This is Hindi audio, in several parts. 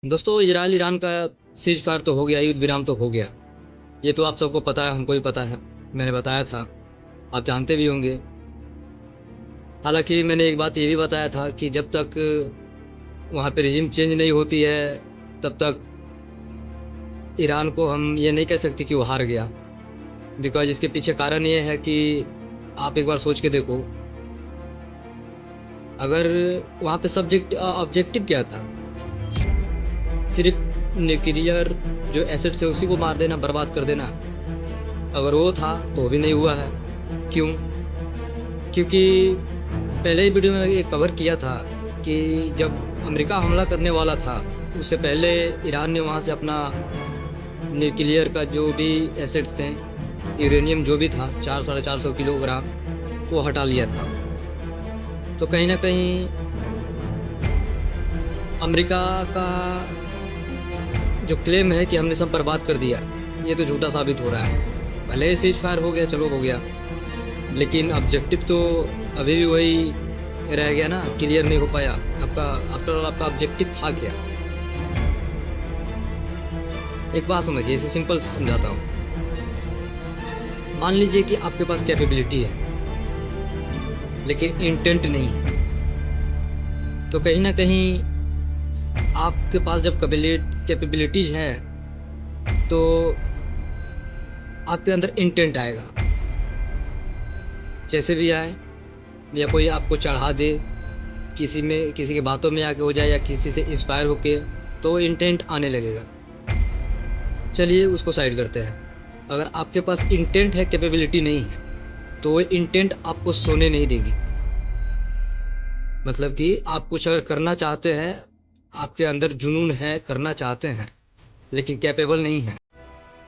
दोस्तों, इजराइल ईरान का सीज फायर तो हो गया, युद्ध विराम तो हो गया। ये तो आप सबको पता है, हमको भी पता है। मैंने बताया था, आप जानते भी होंगे। हालांकि मैंने एक बात ये भी बताया था कि जब तक वहाँ पे रिजिम चेंज नहीं होती है, तब तक ईरान को हम ये नहीं कह सकते कि वो हार गया। बिकॉज इसके पीछे कारण ये है कि आप एक बार सोच के देखो, अगर वहाँ पे सब्जेक्ट ऑब्जेक्टिव क्या था? सिर्फ न्यूक्लियर जो एसेट्स है उसी को मार देना, बर्बाद कर देना। अगर वो था तो भी नहीं हुआ है। क्यों? क्योंकि पहले ही वीडियो में ये कवर किया था कि जब अमेरिका हमला करने वाला था, उससे पहले ईरान ने वहाँ से अपना न्यूक्लियर का जो भी एसेट्स थे, यूरेनियम जो भी था 400-450 किलोग्राम, वो हटा लिया था। तो कहीं ना कहीं अमेरिका का जो क्लेम है कि हमने सब बर्बाद कर दिया, ये तो झूठा साबित हो रहा है। भले ही सीज फायर हो गया, चलो हो गया, लेकिन ऑब्जेक्टिव तो अभी भी वही रह गया ना, क्लियर नहीं हो पाया। आपका आफ्टर ऑल आपका ऑब्जेक्टिव था क्या? एक बात समझिए, इसे सिंपल समझाता हूँ। मान लीजिए कि आपके पास कैपेबिलिटी है लेकिन इंटेंट नहीं है, तो कहीं ना कहीं आपके पास जब कैपेबिलिटीज है तो आपके अंदर इंटेंट आएगा। जैसे भी आए, या कोई आपको चढ़ा दे, किसी में किसी के बातों में आके हो जाए, या किसी से इंस्पायर होके, तो इंटेंट आने लगेगा। चलिए उसको साइड करते हैं। अगर आपके पास इंटेंट है, कैपेबिलिटी नहीं है, तो वो इंटेंट आपको सोने नहीं देगी। मतलब कि आप कुछ अगर करना चाहते हैं, आपके अंदर जुनून है, करना चाहते हैं, लेकिन कैपेबल नहीं है,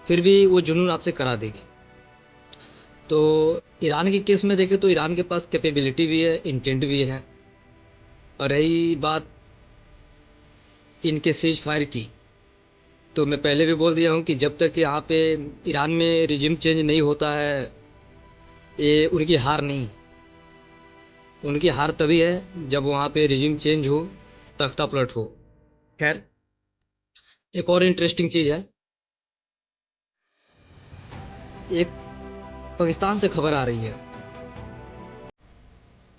फिर भी वो जुनून आपसे करा देगी। तो ईरान के केस में देखें तो ईरान के पास कैपेबिलिटी भी है, इंटेंट भी है। और रही बात इनके सीज फायर की, तो मैं पहले भी बोल दिया हूँ कि जब तक यहाँ पे ईरान में रिजिम चेंज नहीं होता है, ये उनकी हार नहीं है। उनकी हार तभी है जब वहाँ पे रिजिम चेंज हो, तख्ता पलट हो। खैर, एक और इंटरेस्टिंग चीज़ है। एक पाकिस्तान से खबर आ रही है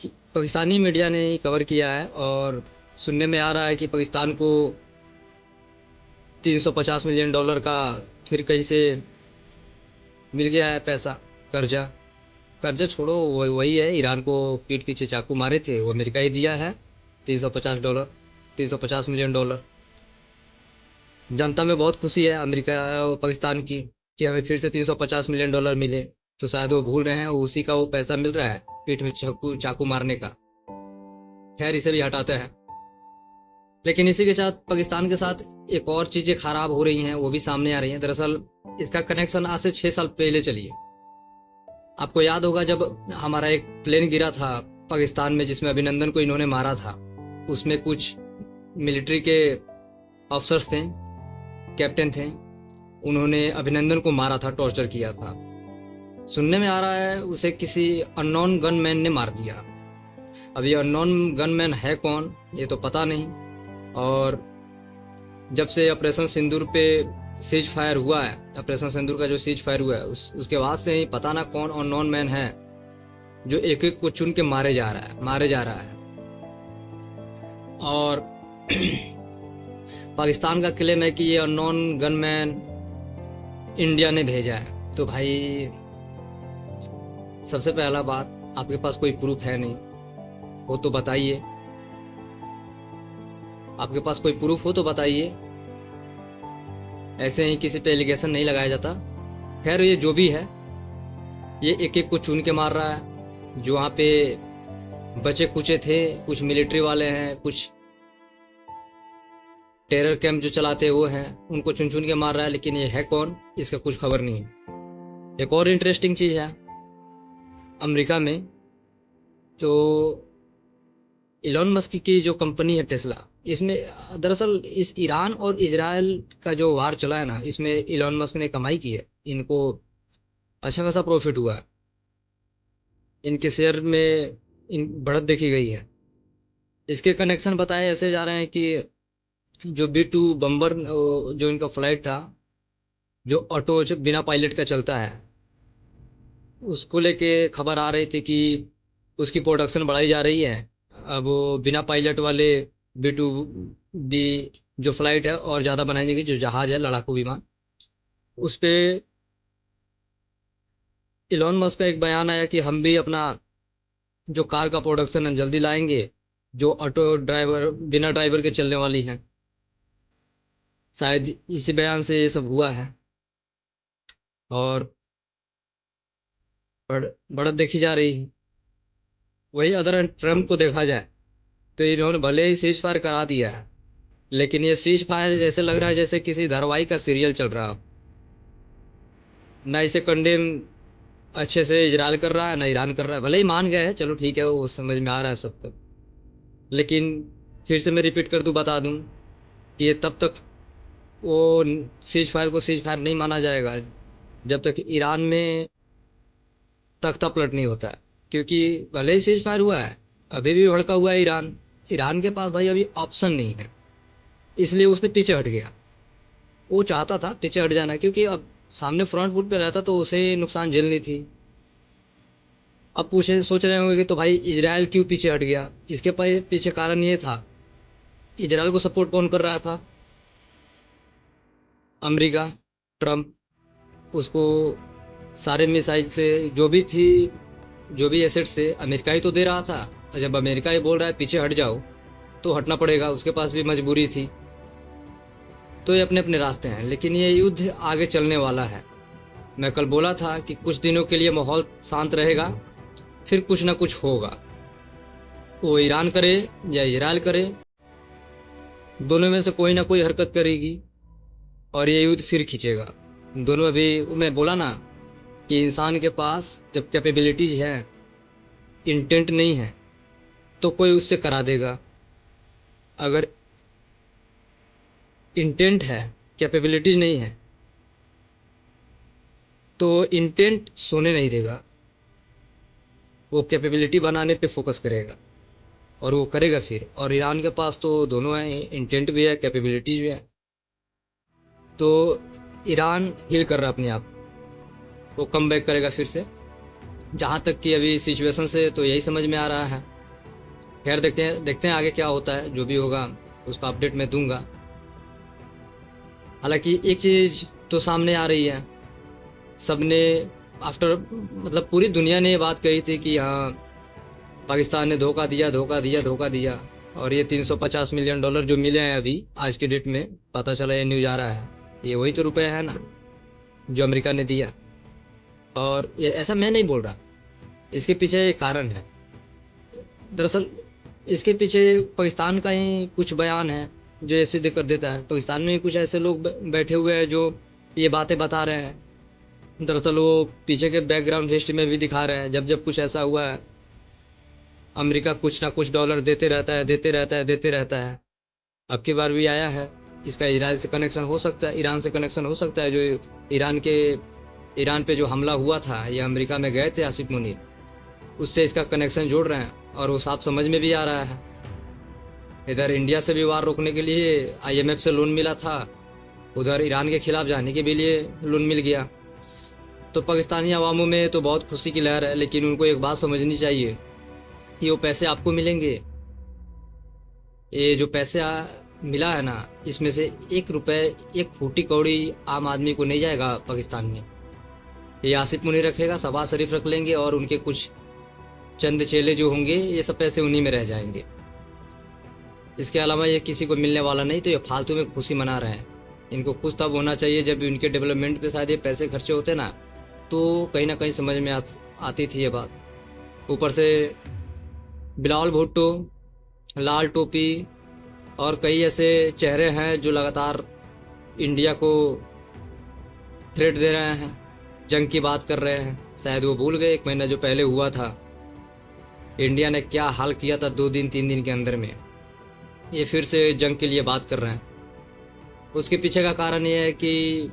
कि पाकिस्तानी मीडिया ने कवर किया है, और सुनने में आ रहा है कि पाकिस्तान को $350 मिलियन का फिर कहीं से मिल गया है पैसा, कर्जा। कर्जा छोड़ो, वही है, ईरान को पीठ पीछे चाकू मारे थे, वो अमेरिका ही दिया है। $350, $350 मिलियन। जनता में बहुत खुशी है अमेरिका और पाकिस्तान की कि हमें फिर से $350 मिलियन मिले। तो शायद वो भूल रहे हैं, उसी का वो पैसा मिल रहा है पीठ में चाकू चाकू मारने का। खैर, इसे भी हटाते हैं। लेकिन इसी के साथ पाकिस्तान के साथ एक और चीजें खराब हो रही हैं, वो भी सामने आ रही हैं। दरअसल इसका कनेक्शन आज से 6 साल पहले चलिए। आपको याद होगा जब हमारा एक प्लेन गिरा था पाकिस्तान में, जिसमें अभिनंदन को इन्होंने मारा था। उसमें कुछ मिलिट्री के ऑफिसर्स थे, कैप्टन थे, उन्होंने अभिनंदन को मारा था, टॉर्चर किया था। सुनने में आ रहा है उसे किसी अननोन गनमैन ने मार दिया। अब ये अननोन गनमैन है कौन, ये तो पता नहीं। और जब से ऑपरेशन सिंदूर पे सीज फायर हुआ है, ऑपरेशन सिंदूर का जो सीज फायर हुआ है, उसके बाद से ही पता ना कौन अननोन मैन है जो एक एक को चुन के मारे जा रहा है। और पाकिस्तान का क्लेम है कि ये अननोन गनमैन इंडिया ने भेजा है। तो भाई, सबसे पहला बात, आपके पास कोई प्रूफ है नहीं, हो तो बताइए। आपके पास कोई प्रूफ हो तो बताइए, ऐसे ही किसी पे एलिगेशन नहीं लगाया जाता। खैर, ये जो भी है, ये एक एक को चुन के मार रहा है। जो वहाँ पे बचे कुचे थे, कुछ मिलिट्री वाले हैं, कुछ टेरर कैंप जो चलाते हैं वो हैं, उनको चुन चुन के मार रहा है। लेकिन ये है कौन, इसका कुछ खबर नहीं है। एक और इंटरेस्टिंग चीज है अमेरिका में, तो इलॉन मस्क की जो कंपनी है टेस्ला, इसमें दरअसल इस ईरान और इजराइल का जो वार चला है ना, इसमें इलॉन मस्क ने कमाई की है। इनको अच्छा खासा प्रॉफिट हुआ है, इनके शेयर में इन बढ़त देखी गई है। इसके कनेक्शन बताए ऐसे जा रहे हैं कि जो B2 बम्बर जो इनका फ्लाइट था, जो ऑटो जो बिना पायलट का चलता है, उसको लेके खबर आ रही थी कि उसकी प्रोडक्शन बढ़ाई जा रही है। अब वो बिना पायलट वाले B2B जो फ्लाइट है और ज़्यादा बनाएंगे, जो जहाज़ है लड़ाकू विमान, उस पे इलॉन मस्क का एक बयान आया कि हम भी अपना जो कार का प्रोडक्शन है जल्दी लाएंगे, जो ऑटो ड्राइवर बिना ड्राइवर के चलने वाली हैं। शायद इसी बयान से ये सब हुआ है। और बढ़त देखी जा रही है। वही अगर ट्रम्प को देखा जाए तो इन्होंने भले ही सीज फायर करा दिया है, लेकिन ये सीज फायर जैसे लग रहा है जैसे किसी धारावाहिक का सीरियल चल रहा हो। ना इसे कंडेम अच्छे से इजरायल कर रहा है, ना ईरान कर रहा है। भले ही मान गए हैं, चलो ठीक है, वो समझ में आ रहा है सब तक। लेकिन फिर से मैं रिपीट कर दूं, बता दूं कि ये तब तक वो सीज फायर को सीज फायर नहीं माना जाएगा जब तक ईरान में तख्ता पलट नहीं होता है। क्योंकि भले ही सीज फायर हुआ है, अभी भी भड़का हुआ है ईरान। ईरान के पास भाई अभी ऑप्शन नहीं है, इसलिए उसने पीछे हट गया। वो चाहता था पीछे हट जाना, क्योंकि अब सामने फ्रंट फुट पे रहता तो उसे नुकसान झेलनी थी। अब पूछे सोच रहे होंगे कि तो भाई इजराइल क्यों पीछे हट गया। इसके पीछे कारण ये था, इजराइल को सपोर्ट कौन कर रहा था? America, Trump. उसको सारे मिसाइल से जो भी थी, जो भी एसेट से अमेरिका ही तो दे रहा था। और जब अमेरिका ही बोल रहा है पीछे हट जाओ, तो हटना पड़ेगा, उसके पास भी मजबूरी थी। तो ये अपने अपने रास्ते हैं, लेकिन ये युद्ध आगे चलने वाला है। मैं कल बोला था कि कुछ दिनों के लिए माहौल शांत रहेगा, फिर कुछ ना कुछ होगा। वो ईरान करे या इजराइल करे, दोनों में से कोई ना कोई हरकत करेगी और ये युद्ध फिर खींचेगा। दोनों अभी, मैं बोला ना कि इंसान के पास जब कैपेबिलिटीज है, इंटेंट नहीं है, तो कोई उससे करा देगा। अगर इंटेंट है, कैपेबिलिटीज नहीं है, तो इंटेंट सोने नहीं देगा। वो कैपेबिलिटी बनाने पे फोकस करेगा और वो करेगा फिर। और ईरान के पास तो दोनों है, इंटेंट भी है, कैपेबिलिटी भी है। तो ईरान हील कर रहा है अपने आप, वो कम बैक करेगा फिर से। जहाँ तक कि अभी सिचुएशन से तो यही समझ में आ रहा है। खैर देखते हैं आगे क्या होता है। जो भी होगा उसका अपडेट मैं दूंगा। हालांकि एक चीज़ तो सामने आ रही है, सबने आफ्टर, मतलब पूरी दुनिया ने ये बात कही थी कि हाँ, पाकिस्तान ने धोखा दिया, धोखा दिया, धोखा दिया। और ये $350 मिलियन जो मिले हैं अभी आज की डेट में, पता चला, ये न्यूज़ आ रहा है, ये वही तो रुपए है ना जो अमेरिका ने दिया। और ये ऐसा मैं नहीं बोल रहा, इसके पीछे एक कारण है। दरअसल इसके पीछे पाकिस्तान का ही कुछ बयान है जो ये सिद्ध कर देता है। पाकिस्तान में ही कुछ ऐसे लोग बैठे हुए हैं जो ये बातें बता रहे हैं। दरअसल वो पीछे के बैकग्राउंड हिस्ट्री में भी दिखा रहे हैं, जब जब कुछ ऐसा हुआ है, अमेरिका कुछ ना कुछ डॉलर देते रहता है, देते रहता है, देते रहता है। अब की बार भी आया है। इसका इजराइल से कनेक्शन हो सकता है, ईरान से कनेक्शन हो सकता है। जो ईरान के ईरान पे जो हमला हुआ था, ये अमेरिका में गए थे आसिफ मुनीर, उससे इसका कनेक्शन जोड़ रहे हैं। और वो साफ समझ में भी आ रहा है। इधर इंडिया से भी वार रोकने के लिए IMF से लोन मिला था, उधर ईरान के खिलाफ जाने के भी लिए लोन मिल गया। तो पाकिस्तानी अवामों में तो बहुत खुशी की लहर है, लेकिन उनको एक बात समझनी चाहिए कि वो पैसे आपको मिलेंगे। ये जो पैसे मिला है ना, इसमें से 1 रुपए, एक फूटी कौड़ी आम आदमी को नहीं जाएगा पाकिस्तान में। ये आसिफ मुनीर रखेगा, शहबाज शरीफ रख लेंगे, और उनके कुछ चंद चेले जो होंगे, ये सब पैसे उन्हीं में रह जाएंगे। इसके अलावा ये किसी को मिलने वाला नहीं। तो ये फालतू में खुशी मना रहे हैं। इनको खुश तब होना चाहिए जब इनके डेवलपमेंट पे शायद ये पैसे खर्चे होते ना, तो कहीं ना कहीं समझ में आती थी ये बात। ऊपर से बिलावल भुट्टो, लाल टोपी और कई ऐसे चेहरे हैं जो लगातार इंडिया को थ्रेट दे रहे हैं, जंग की बात कर रहे हैं। शायद वो भूल गए 1 महीना जो पहले हुआ था, इंडिया ने क्या हाल किया था 2 दिन 3 दिन के अंदर में। ये फिर से जंग के लिए बात कर रहे हैं। उसके पीछे का कारण ये है कि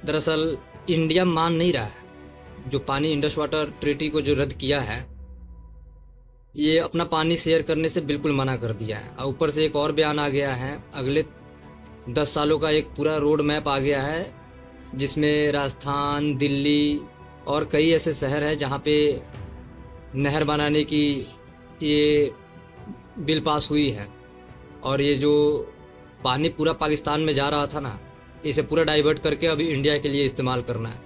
दरअसल इंडिया मान नहीं रहा है। जो पानी इंडस वाटर ट्रीटी को जो रद्द किया है, ये अपना पानी शेयर करने से बिल्कुल मना कर दिया है। और ऊपर से एक और बयान आ गया है, अगले 10 सालों का एक पूरा रोड मैप आ गया है, जिसमें राजस्थान, दिल्ली और कई ऐसे शहर हैं जहाँ पे नहर बनाने की ये बिल पास हुई है। और ये जो पानी पूरा पाकिस्तान में जा रहा था ना, इसे पूरा डाइवर्ट करके अभी इंडिया के लिए इस्तेमाल करना है।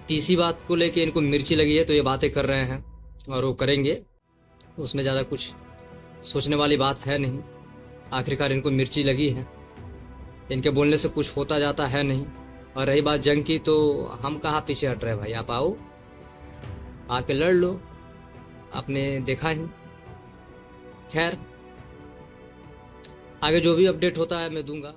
तीसरी बात को लेके इनको मिर्ची लगी है, तो ये बातें कर रहे हैं और वो करेंगे, उसमें ज़्यादा कुछ सोचने वाली बात है नहीं। आखिरकार इनको मिर्ची लगी है, इनके बोलने से कुछ होता जाता है नहीं। और रही बात जंग की, तो हम कहाँ पीछे हट रहे भाई, आप आओ, आके लड़ लो, आपने देखा ही। खैर, आगे जो भी अपडेट होता है मैं दूंगा।